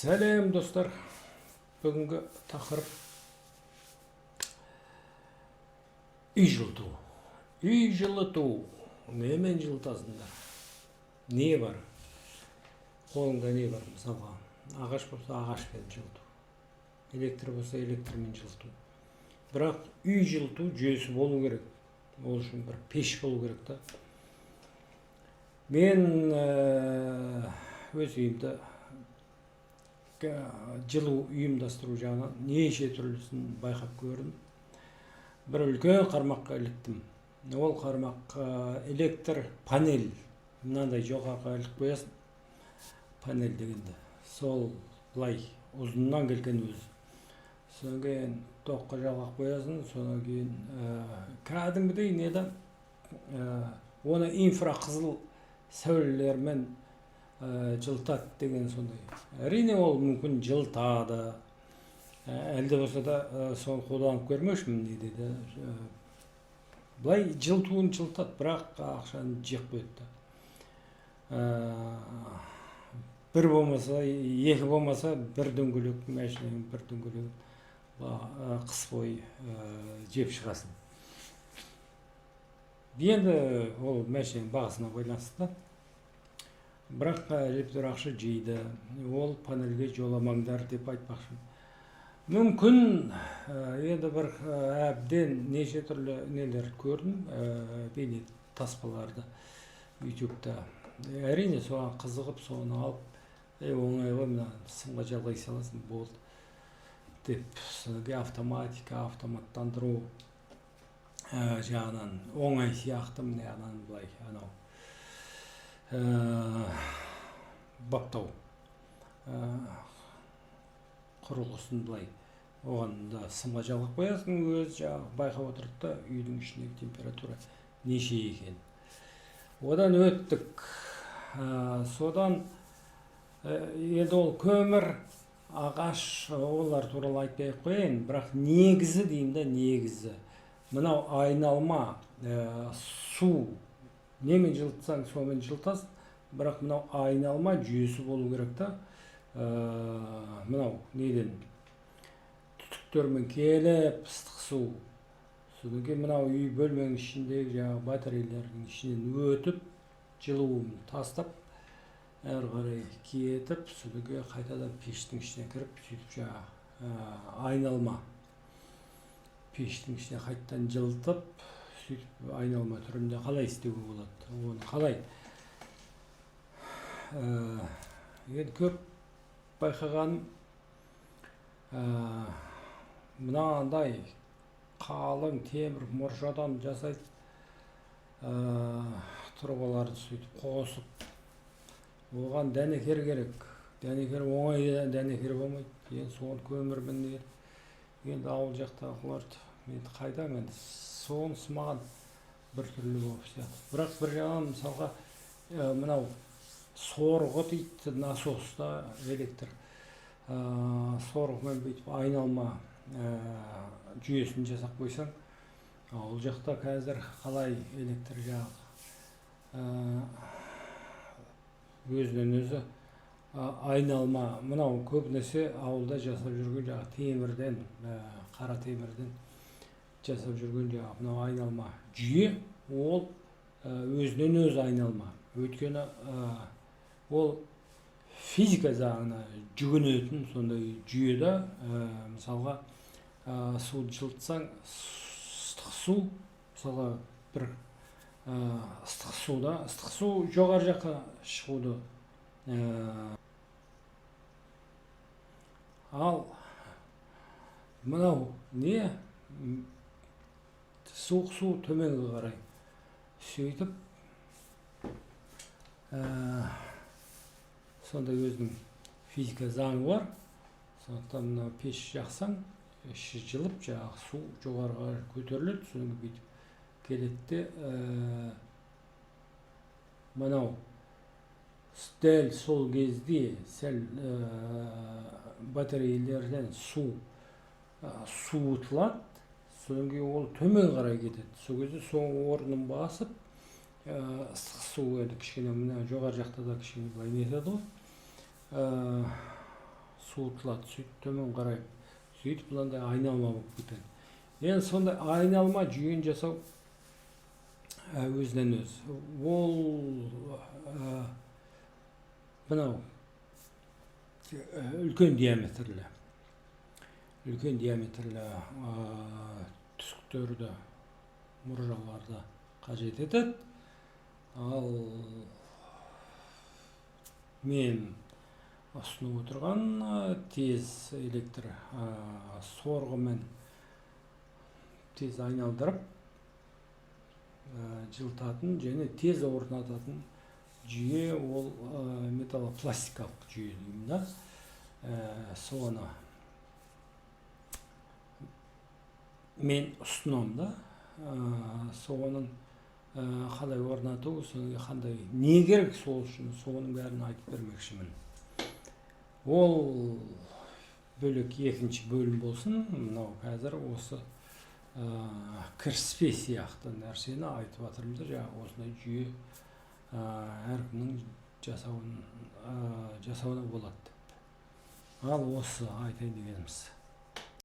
Сәлем достар. Бүгінгі тақырып үй жылыту. Үй жылыту. Немен жылытасыңдар? Не бар? Қолыңда не бар? Мысалға, ағаш болса ағашпен жылыту. Электр болса электрмен жылыту. Бірақ үй жылыту жүйесі болу керек. Ол үшін бір пеш болу керек та. Мен өз үйімді жылу ұйымдастыру жағынан неше түрлісін байқап көрдім. Бір үлкен қармаққа іліктім. Ол қармақ электр панель. Мынандай жоғарыға іліп қоясың. Панель дегенде. Сол былай ұзыннан келген өзі. Содан кейін тоққа жалғап қоясың. Содан кейін кәдімгідей неден оны инфрақызыл сәулелермен жылытады деген сондай. Әрине ол мүмкін жылытады. Әлде болса да соны қолданып көрмешімін не дейді. Былай жылытуын жылытады, бірақ ақшаны жеп қойды. Бір болмаса, екі болмаса, бір дөңгелек машинаның бір дөңгелегін қыс бойы жеп шығасың. Енді ол машинаның бағасына байланысты. Бірақ әжептәуір ақша жейді. Ол панельге жоламаңдар деп айтпақшымын. Мүмкін енді бір әбден неше түрлі нелер көрдім, бейне таспаларды YouTube'да. Әрине соған қызығып, соны алып, оңайға мына сымға жалғай саласың болды деп. Содан автоматика, автоматтандыру жағынан оңай сияқты, мынаған былай анау баптау құрылғысын былай оған да сымға жалғап қоясың, өз жаңағы байқап отырды да үйдің ішіндегі температура неше екен. Одан өттік. Содан енді ол көмір, ағаш, олар туралы айтпай қояйын, бірақ негізі деймін да, негізі мынау айналма су. Немен жылытсаң, сомен жылытасың, бірақ мынау айналма жүйесі болу керек та. Мынау неден түтіктермен келіп, ыстық су. Содан кейін мынау үй бөлменің ішіндегі жаңағы батарейлердің ішінен өтіп, жылуын тастап, әрі қарай кетіп, содан кейін қайтадан пештің ішіне кіріп, сөйтіп жаңағы айналма. Пештің ішіне қайтадан жылытып, айналма түрінде қалай істеуге болады? Оны қалай? Енді көп байқағаным, мынандай қалың темір мұржадан жасайды, тұрғыларды сөйтіп қосып, оған дәнекер керек. Дәнекер оңай дәнекер болмайды. Енді соған көмірмен енді ауыл жақтағыларды енді қайдам енді сонысы маған бір түрлі болып сияқты. Бірақ бір жағынан мысалға мынау сорғы дейді, насоста электр сорғымен бүйтіп айналма жүйесін жасап қойсаң, ол жақта қазір қалай электр жағы өзінен өзі айналма, мынау көбінесе ауылда жасап жүрген жағы темірден, қара темірден жасап жүрген жағы мынау айналма жүйе, ол өзінен өзі айналма. Өйткені ол физика заңына жүгінетін сондай жүйеде, мысалға суды жылытсаң, ыстық су, мысалға бір ыстық суда, ыстық су жоғары жаққа шығуды. Ал мынау не? Суық су төменге қарай. Сөйтіп, сондай өзінің физика заңы бар. Сондықтан мына пеш жақсаң, іші жылып, жаңағы су жоғарыға көтеріледі, соны бүйтіп келеді. Мынау дәл сол кезде сәл батарейлерден су суытылады, содан кейін ол төмен қарай кетеді. Сол кезде соң орнын басып, ыстық су енді кішкене мына жоғары жақта да кішкене былай нетеді ғой. суытылады, сөйтіп төмен қарай, сөйтіп мынандай айналма болып кетеді. Енді сондай айналма жүйені жасау өзінен өз. Ол мынау үлкен диаметрлі түтіктерді, мұржаларды қажет етеді. Ал мен ұсынып отырған тез электр сорғымен тез айналдырып жылытатын және тез орнататын жүйе, ол металлопластикалық жүйе деймін да. Соны мен ұсынамын да. Соның қалай орнату, қандай не керек сол үшін, соның бәрін айтып бермекшімін. Ол бөлек екінші бөлім болсын. Мынау қазір осы кіріспе сияқты нәрсені айтып жатырмыз да. Жаңағы осындай жүйе әркімнің жасауына болады деп. Ал осы айтайын дегеніміз.